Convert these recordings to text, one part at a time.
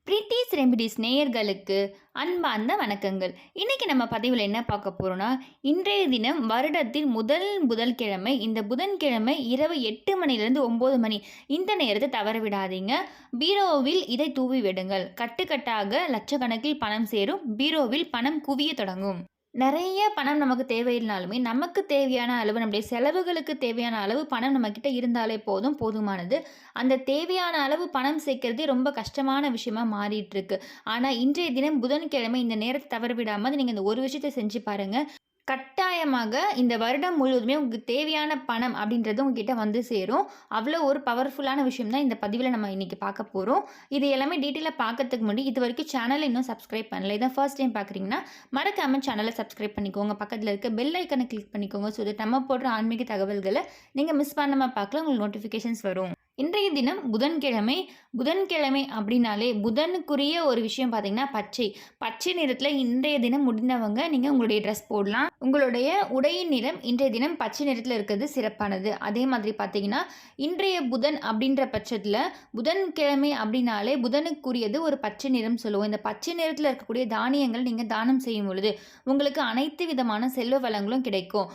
Preethi's remedies நேயர்களுக்கு அன்பார்ந்த வணக்கங்கள். இன்னைக்கு நம்ம பதிவில் என்ன பார்க்க போறோம்னா, இன்றைய தினம் வருடத்தின் முதல் புதன்கிழமை. இந்த புதன்கிழமை இரவு 8 மணிலிருந்து 9 மணி இந்த நேரத்தை தவற விடாதீங்க. பீரோவில் இதை தூவி விடுங்கள். கட்டுக்கட்டாக லட்சக்கணக்கில் பணம் சேரும். பீரோவில் பணம் குவிய தொடங்கும். நிறைய பணம் நமக்கு தேவையில்லைனாலுமே, நமக்கு தேவையான அளவு, நம்முடைய செலவுகளுக்கு தேவையான அளவு பணம் நம்மகிட்ட இருந்தாலே போதுமானது. அந்த தேவையான அளவு பணம் சேர்க்கிறதே ரொம்ப கஷ்டமான விஷயமா மாறிட்டு இருக்கு. ஆனா, இன்றைய தினம் புதன்கிழமை இந்த நேரத்த தவற விடாம நீங்க இந்த ஒரு விஷயத்த செஞ்சு பாருங்க. கட்டாயமாக இந்த வருடம் முழுவதுமே உங்களுக்கு தேவையான பணம் அப்படின்றது உங்ககிட்ட வந்து சேரும். அவ்வளோ ஒரு பவர்ஃபுல்லான விஷயம் தான் இந்த பதிவில் நம்ம இன்னைக்கு பார்க்க போறோம். இது எல்லாமே டீட்டெயிலாக பார்க்கறதுக்கு முன்னாடி இதுவரைக்கும் சேனலை இன்னும் சப்ஸ்கிரைப் பண்ணல. இதான் ஃபர்ஸ்ட் டைம் பார்க்குறீங்கன்னா மறக்காம சேனலை சப்ஸ்கிரைப் பண்ணிக்கோங்க. பக்கத்தில் இருக்க பெல் ஐக்கனை கிளிக் பண்ணிக்கோங்க. ஸோ தட் நம்ம போடுற ஆன்மீக தகவல்களை நீங்கள் மிஸ் பண்ணாமல் பார்க்கலாம். உங்களுக்கு நோட்டிஃபிகேஷன்ஸ் வரும். இன்றைய தினம் புதன்கிழமை. புதன்கிழமை அப்படின்னாலே புதனுக்குரிய ஒரு விஷயம் பார்த்தீங்கன்னா பச்சை. பச்சை நிறத்தில் இன்றைய தினம் முடிந்தவங்க நீங்கள் உங்களுடைய ட்ரெஸ் போடலாம். உங்களுடைய உடையின் நிறம் இன்றைய தினம் பச்சை நிறத்தில் இருக்கிறது சிறப்பானது. அதே மாதிரி பார்த்தீங்கன்னா இன்றைய புதன் அப்படின்ற பட்சத்தில் புதன்கிழமை அப்படின்னாலே புதனுக்குரியது ஒரு பச்சை நிறம் சொல்லுவோம். இந்த பச்சை நிறத்தில் இருக்கக்கூடிய தானியங்கள் நீங்கள் தானம் செய்யும் பொழுது உங்களுக்கு அனைத்து விதமான செல்வ வளங்களும் கிடைக்கும்.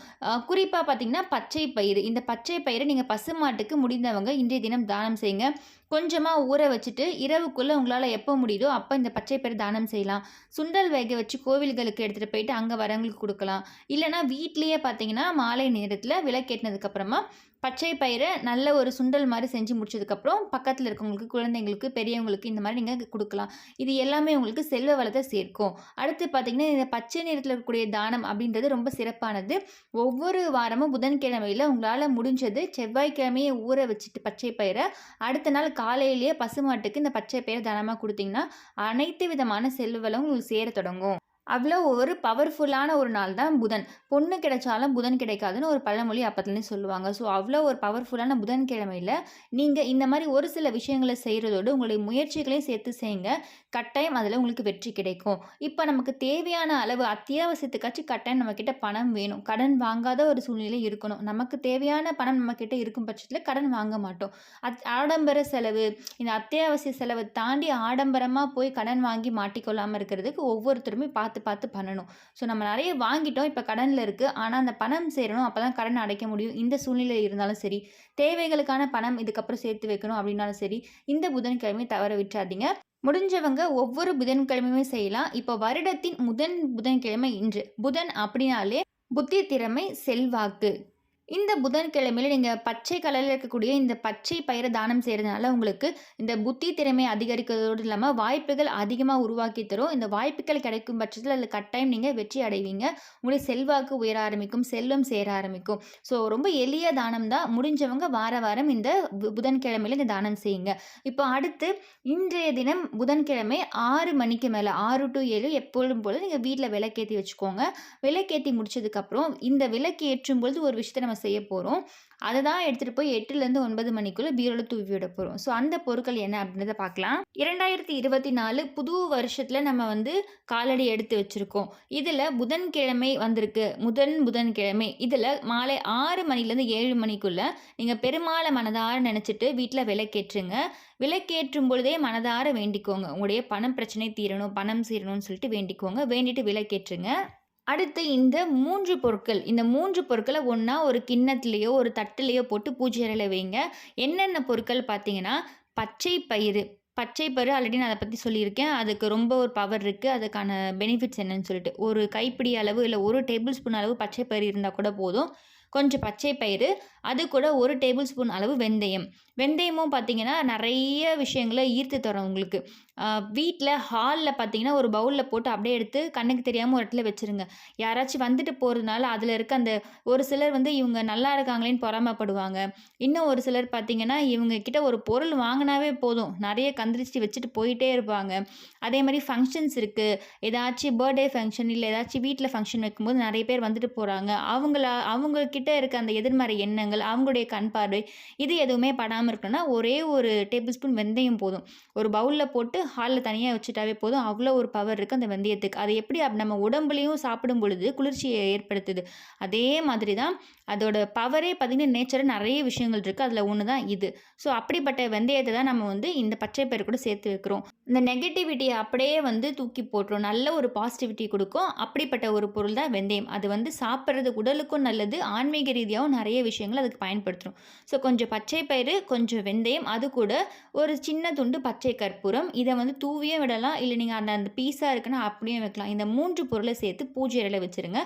குறிப்பாக பார்த்தீங்கன்னா பச்சை பயிறு. இந்த பச்சை பயிரை நீங்கள் பசுமாட்டுக்கு முடிந்தவங்க இன்றைய தினம் தானம் செய்யுங்க. கொஞ்சமாக ஊற வச்சுட்டு இரவுக்குள்ளே உங்களால் எப்போ முடியுதோ அப்போ இந்த பச்சை பயிறு தானம் செய்யலாம். சுண்டல் வேக வச்சு கோவில்களுக்கு எடுத்துகிட்டு போயிட்டு அங்கே வரவங்களுக்கு கொடுக்கலாம். இல்லைனா வீட்லேயே பார்த்தீங்கன்னா மாலை நேரத்தில் விளக்கேற்றினதுக்கப்புறமா பச்சை பயிரை நல்ல ஒரு சுண்டல் மாதிரி செஞ்சு முடிச்சதுக்கப்புறம் பக்கத்தில் இருக்கவங்களுக்கு, குழந்தைங்களுக்கு, பெரியவங்களுக்கு இந்த மாதிரி நீங்கள் கொடுக்கலாம். இது எல்லாமே உங்களுக்கு செல்வ வளத்தை சேர்க்கும். அடுத்து பார்த்தீங்கன்னா இந்த பச்சை நிறத்தில் இருக்கக்கூடிய தானம் அப்படின்றது ரொம்ப சிறப்பானது. ஒவ்வொரு வாரமும் புதன்கிழமையில் உங்களால் முடிஞ்சது செவ்வாய்க்கிழமையை ஊற வச்சுட்டு பச்சை பயிரை அடுத்த நாள் காலையிலேயே பசுமாட்டுக்கு இந்த பச்சை பயிரை தானமாக கொடுத்தீங்கன்னா அனைத்து விதமான செல்வ வளம் உங்களுக்கு சேர தொடங்கும். அவ்வளோ ஒரு பவர்ஃபுல்லான ஒரு நாள் தான் புதன். பொண்ணு கிடைச்சாலும் புதன் கிடைக்காதுன்னு ஒரு பழமொழி அப்பத்துலேருந்து சொல்லுவாங்க. ஸோ அவ்வளோ ஒரு பவர்ஃபுல்லான புதன்கிழமையில் நீங்கள் இந்த மாதிரி ஒரு சில விஷயங்களை செய்கிறதோடு உங்களுடைய முயற்சிகளையும் சேர்த்து செய்யுங்க. கட்டாயம் அதில் உங்களுக்கு வெற்றி கிடைக்கும். இப்போ நமக்கு தேவையான அளவு அத்தியாவசியத்துக்காச்சும் கட்டாயம் நம்மக்கிட்ட பணம் வேணும். கடன் வாங்காத ஒரு சூழ்நிலை இருக்கணும். நமக்கு தேவையான பணம் நம்மக்கிட்ட இருக்கும் பட்சத்தில் கடன் வாங்க மாட்டோம். ஆடம்பர செலவு, இந்த அத்தியாவசிய செலவை தாண்டி ஆடம்பரமாக போய் கடன் வாங்கி மாட்டிக்கொள்ளாமல் இருக்கிறதுக்கு ஒவ்வொருத்தருமே பார்த்து பார்த்து பண்ணணும். ஸோ நம்ம நிறைய வாங்கிட்டோம், இப்போ கடனில் இருக்குது. ஆனால் அந்த பணம் சேரணும், அப்போ தான் கடன் அடைக்க முடியும். இந்த சூழ்நிலை இருந்தாலும் சரி, தேவைகளுக்கான பணம் இதுக்கப்புறம் சேர்த்து வைக்கணும் அப்படின்னாலும் சரி, இந்த புதன்கிழமை தவற விட்டுறாதீங்க. முடிஞ்சவங்க ஒவ்வொரு புதன்கிழமையுமே செய்யலாம். இப்போ வருடத்தின் முதல் புதன்கிழமை இன்று. புதன் அப்படின்னாலே புத்தி, திறமை, செல்வாக்கு. இந்த புதன்கிழமையில நீங்கள் பச்சை கலரில் இருக்கக்கூடிய இந்த பச்சை பயிரை தானம் செய்கிறதுனால உங்களுக்கு இந்த புத்தி திறமை அதிகரிக்கிறதோடு இல்லாமல் வாய்ப்புகள் அதிகமாக உருவாக்கி தரும். இந்த வாய்ப்புகள் கிடைக்கும் பட்சத்தில் அதில் கட்டாயம் நீங்கள் வெற்றி அடைவீங்க. உங்களுடைய செல்வாக்கு உயர ஆரம்பிக்கும், செல்வம் சேர ஆரம்பிக்கும். ஸோ ரொம்ப எளிய தானம் தான். முடிஞ்சவங்க வாரம் இந்த புதன்கிழமையில் இந்த தானம் செய்யுங்க. இப்போ அடுத்து இன்றைய தினம் புதன்கிழமை 6 மணிக்கு மேலே 6 to 7 எப்பொழுதும் போல நீங்கள் வீட்டில் விளக்கேற்றி வச்சுக்கோங்க. விளக்கேற்றி முடிச்சதுக்கப்புறம் இந்த விளக்கு ஏற்றும் பொழுது ஒரு விஷயத்தை நம்ம செய்ய போகிறோம். அதை தான் எடுத்துகிட்டு போய் 8லேருந்து 9 மணிக்குள்ளே பீரோவில் தூவி விட போகிறோம். ஸோ அந்த பொருட்கள் என்ன அப்படின்றத பார்க்கலாம். 2024 புது வருஷத்தில் நம்ம காலடி எடுத்து வச்சுருக்கோம். இதில் புதன்கிழமை வந்திருக்கு. புதன்கிழமை இதில் மாலை 6 மணிலேருந்து 7 மணிக்குள்ளே நீங்கள் பெருமாளை மனதார நினச்சிட்டு வீட்டில் விளக்கேற்றுங்க. விளக்கேற்றும் பொழுதே மனதார வேண்டிக்கோங்க. உங்களுடைய பணம் பிரச்சனை தீரணும், பணம் சேரணும்னு சொல்லிட்டு வேண்டிக்கோங்க. வேண்டிட்டு விளக்கேற்றுங்க. அடுத்து இந்த 3 பொருட்கள். இந்த 3 பொருட்கள ஒண்ணா ஒரு கிண்ணத்திலேயோ, ஒரு தட்டுலேயோ போட்டு பூஜை அறையில வைங்க. என்னென்ன பொருட்கள் பார்த்தீங்கன்னா, பச்சை பயிறு. பச்சை பயிறு ஆல்ரெடி நான் அத பத்தி சொல்லியிருக்கேன். அதுக்கு ரொம்ப ஒரு பவர் இருக்கு. அதுக்கான பெனிஃபிட்ஸ் என்னன்னு சொல்லிட்டு. ஒரு கைப்பிடி அளவு இல்ல 1 டேபிள் ஸ்பூன் அளவு பச்சை பயிறு இருந்தா கூட போதும். கொஞ்சம் பச்சை பயிறு, அது கூட 1 டேபிள் ஸ்பூன் அளவு வெந்தயம். வெந்தயமும் பார்த்தீங்கன்னா, நெறைய விஷயங்கள ஈர்த்து தரும் உங்களுக்கு. வீட்ல ஹால்ல பார்த்தீங்கன்னா, ஒரு பவுல்ல போட்டு அப்படியே எடுத்து கண்ணுக்கு தெரியாம ஒரு இடத்துல வச்சுருங்க. யாராச்சும் வந்துட்டு போறதுனால அதில இருக்க அந்த ஒரு சிலர் இவங்க நல்லா இருக்காங்களேன்னு பொறாமைப்படுவாங்க. இன்னும் ஒரு சிலர் பார்த்தீங்கன்னா, இவங்க கிட்ட ஒரு பொருள் வாங்குனாவே போதும், நெறைய கந்திரிச்சு வச்சுட்டு போயிட்டே இருப்பாங்க. அதேமாரி ஃபங்ஷன்ஸ் இருக்கு. ஏதாச்சும் பர்த்டே ஃபங்ஷன் இல்ல ஏதாச்சும் வீட்ல ஃபங்ஷன் வைக்கும்போது நெறைய பேர் வந்துட்டு போறாங்க. அவங்க கிட்ட இருக்க அந்த எதிர்மறை எண்ணங்கள் விஷயங்கள், அவங்களுடைய கண் பார்வை இது எதுவுமே படாமல் இருக்கணும்னா ஒரே ஒரு டேபிள் ஸ்பூன் வெந்தயம் போதும். ஒரு பவுலில் போட்டு ஹாலில் தனியாக வச்சுட்டாவே போதும். அவ்வளோ ஒரு பவர் இருக்குது அந்த வெந்தயத்துக்கு. அது எப்படி நம்ம உடம்புலையும் சாப்பிடும் பொழுது குளிர்ச்சியை ஏற்படுத்துது. அதே மாதிரி தான் அதோட பவரே பார்த்திங்கன்னா நேச்சராக நிறைய விஷயங்கள் இருக்குது. அதில் ஒன்று தான் இது. ஸோ அப்படிப்பட்ட வெந்தயத்தை தான் நம்ம இந்த பச்சை பயிறு கூட சேர்த்து வைக்கிறோம். இந்த நெகட்டிவிட்டியை அப்படியே தூக்கி போட்டுரும். நல்ல ஒரு பாசிட்டிவிட்டி கொடுக்கும். அப்படிப்பட்ட ஒரு பொருள் தான் வெந்தயம். அது சாப்பிட்றது உடலுக்கும் நல்லது. ஆன்மீக ரீதியாகவும் நிறைய விஷயங்கள் அதுக்கு பயன்படுத்துகிறோம். ஸோ கொஞ்சம் பச்சை பயிறு, கொஞ்சம் வெந்தயம், அது கூட ஒரு சின்ன துண்டு பச்சை கற்பூரம். இதை தூவியே விடலாம். இல்லை நீங்கள் அந்த பீஸாக இருக்குன்னா அப்படியே வைக்கலாம். இந்த 3 பொருளை சேர்த்து பூஜை அறையில் வச்சுருங்க.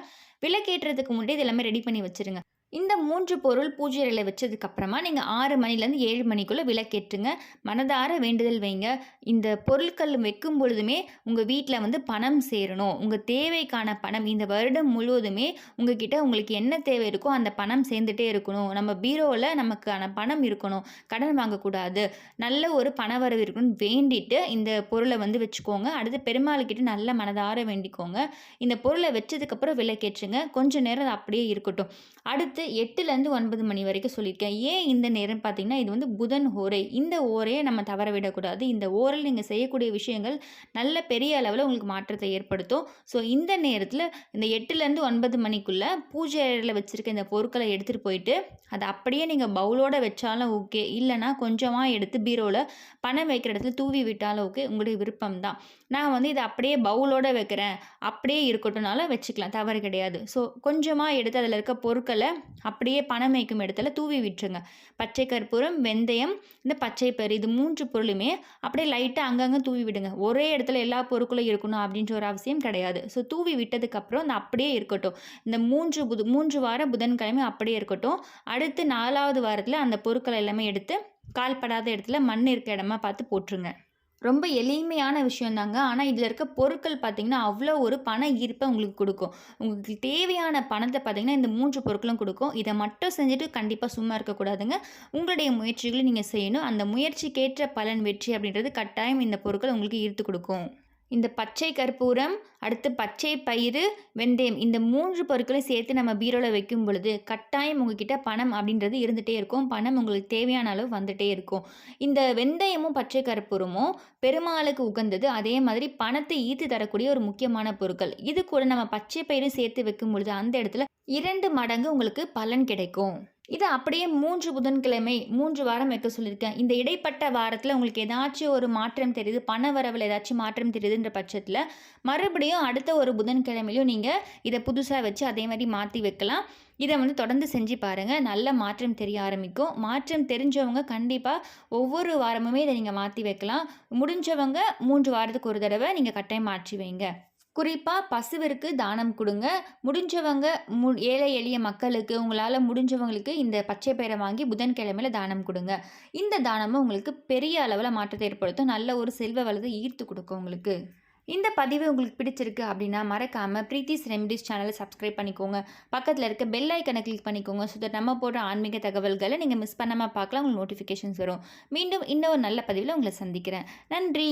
விளக்கேற்றுறதுக்கு முன்னாடி இது எல்லாமே ரெடி பண்ணி வச்சுருங்க. இந்த 3 பொருள் பூஜை அறையில் வச்சதுக்கப்புறமா நீங்கள் 6 மணிலேருந்து 7 மணிக்குள்ளே விளக்கேற்றுங்க. மனதார வேண்டுதல் வைங்க. இந்த பொருட்கள் வைக்கும் பொழுதுமே உங்கள் வீட்டில் பணம் சேரணும். உங்கள் தேவைக்கான பணம் இந்த வருடம் முழுவதுமே உங்களுக்கு என்ன தேவை இருக்கோ அந்த பணம் சேர்ந்துட்டே இருக்கணும். நம்ம பீரோவில் நமக்கான பணம் இருக்கணும். கடன் வாங்கக்கூடாது. நல்ல ஒரு பணவரவு இருக்கணும்னு வேண்டிட்டு இந்த பொருளை வச்சுக்கோங்க. அடுத்து பெருமாள்கிட்ட நல்ல மனதார வேண்டிக்கோங்க. இந்த பொருளை வச்சதுக்கப்புறம் விளக்கேற்றுங்க. கொஞ்சம் நேரம் அது அப்படியே இருக்கட்டும். அடுத்து 8லேருந்து 9 மணி வரைக்கும் சொல்லியிருக்கேன். ஏன் இந்த நேரம் பார்த்தீங்கன்னா, இது புதன் ஓரை. இந்த ஓரையை நம்ம தவற விடக்கூடாது. இந்த ஓரையில் நீங்கள் செய்யக்கூடிய விஷயங்கள் நல்ல பெரிய அளவில் உங்களுக்கு மாற்றத்தை ஏற்படுத்தும். ஸோ இந்த நேரத்தில் இந்த 8லேருந்து 9 மணிக்குள்ளே பூஜை அறையில் வச்சுருக்க இந்த பொருட்களை எடுத்துகிட்டு போயிட்டு அதை அப்படியே நீங்கள் பவுலோடு வச்சாலும் ஓகே, இல்லைனா கொஞ்சமாக எடுத்து பீரோவில் பணம் வைக்கிற இடத்துல தூவி விட்டாலும் ஓகே, உங்களுடைய விருப்பம் தான். நான் இதை அப்படியே பவுலோடு வைக்கிறேன், அப்படியே இருக்கட்டும்னால வச்சுக்கலாம், தவறு கிடையாது. ஸோ கொஞ்சமாக எடுத்து அதில் இருக்க பொருட்களை அப்படியே பணம் வைக்கும் இடத்துல தூவி விட்டுருங்க. பச்சை கற்பூரம், வெந்தயம், இந்த பச்சை பயிறு இது 3 பொருளுமே அப்படியே லைட்டாக அங்கங்கே தூவி விடுங்க. ஒரே இடத்துல எல்லா பொருட்களும் இருக்கணும் அப்படின்ற ஒரு அவசியம் கிடையாது. ஸோ தூவி விட்டதுக்கப்புறம் அந்த அப்படியே இருக்கட்டும். இந்த 3 வாரம் புதன்கிழமை அப்படியே இருக்கட்டும். அடுத்து 4வது வாரத்தில் அந்த பொருட்களை எல்லாமே எடுத்து கால்படாத இடத்துல மண் இருக்க இடமா பார்த்து போட்டுருங்க. ரொம்ப எளிமையான விஷயந்தாங்க. ஆனால் இதில் இருக்க பொருட்கள் பார்த்திங்கன்னா அவ்வளோ ஒரு பண ஈர்ப்பை உங்களுக்கு கொடுக்கும். உங்களுக்கு தேவையான பணத்தை பார்த்திங்கன்னா இந்த 3 பொருட்களும் கொடுக்கும். இதை மட்டும் செஞ்சுட்டு கண்டிப்பாக சும்மா இருக்கக்கூடாதுங்க. உங்களுடைய முயற்சிகளை நீங்கள் செய்யணும். அந்த முயற்சிக்கேற்ற பலன் வெற்றி அப்படின்றது கட்டாயம் இந்த பொருட்கள் உங்களுக்கு ஈர்த்து கொடுக்கும். இந்த பச்சை கற்பூரம், அடுத்து பச்சை பயிறு, வெந்தயம் இந்த 3 பொருட்களையும் சேர்த்து நம்ம பீரோவில் வைக்கும் பொழுது கட்டாயம் உங்ககிட்ட பணம் அப்படின்றது இருந்துகிட்டே இருக்கும். பணம் உங்களுக்கு தேவையான அளவு வந்துகிட்டே இருக்கும். இந்த வெந்தயமும் பச்சை கற்பூரமும் பெருமாளுக்கு உகந்தது. அதே மாதிரி பணத்தை ஈர்த்து தரக்கூடிய ஒரு முக்கியமான பொருட்கள். இது கூட நம்ம பச்சை பயிரும் சேர்த்து வைக்கும் பொழுது அந்த இடத்துல 2 மடங்கு உங்களுக்கு பலன் கிடைக்கும். இதை அப்படியே 3 புதன்கிழமை 3 வாரம் வைக்க சொல்லியிருக்கேன். இந்த இடைப்பட்ட வாரத்தில் உங்களுக்கு ஏதாச்சும் ஒரு மாற்றம் தெரியுது, பண வரவில் ஏதாச்சும் மாற்றம் தெரியுதுன்ற பட்சத்தில் மறுபடியும் அடுத்த ஒரு புதன்கிழமையிலும் நீங்கள் இதை புதுசாக வச்சு அதே மாதிரி மாற்றி வைக்கலாம். இதை தொடர்ந்து செஞ்சு பாருங்கள். நல்ல மாற்றம் தெரிய ஆரம்பிக்கும். மாற்றம் தெரிஞ்சவங்க கண்டிப்பாக ஒவ்வொரு வாரமுமே இதை நீங்கள் மாற்றி வைக்கலாம். முடிஞ்சவங்க 3 வாரத்துக்கு ஒரு தடவை நீங்கள் கட்டாயம் மாற்றி வைங்க. குறிப்பாக பசுவிற்கு தானம் கொடுங்க. முடிஞ்சவங்க ஏழை எளிய மக்களுக்கு உங்களால் முடிஞ்சவங்களுக்கு இந்த பச்சை பயிரை வாங்கி புதன்கிழமையில் தானம் கொடுங்க. இந்த தானமும் உங்களுக்கு பெரிய அளவில் மாற்றத்தை ஏற்படுத்தும். நல்ல ஒரு செல்வ வளத்தை ஈர்த்து கொடுக்கும் உங்களுக்கு. இந்த பதிவு உங்களுக்கு பிடிச்சிருக்கு அப்படின்னா மறக்காமல் பிரீத்திஸ் ரெமிடிஸ் சேனலை சப்ஸ்கிரைப் பண்ணிக்கோங்க. பக்கத்தில் இருக்க பெல் ஐக்கனை கிளிக் பண்ணிக்கோங்க. ஸோ தட் நம்ம போடுற ஆன்மீக தகவல்களை நீங்கள் மிஸ் பண்ணாமல் பார்க்கலாம். உங்களுக்கு நோட்டிஃபிகேஷன்ஸ் வரும். மீண்டும் இன்னொரு நல்ல பதிவில் உங்களை சந்திக்கிறேன். நன்றி.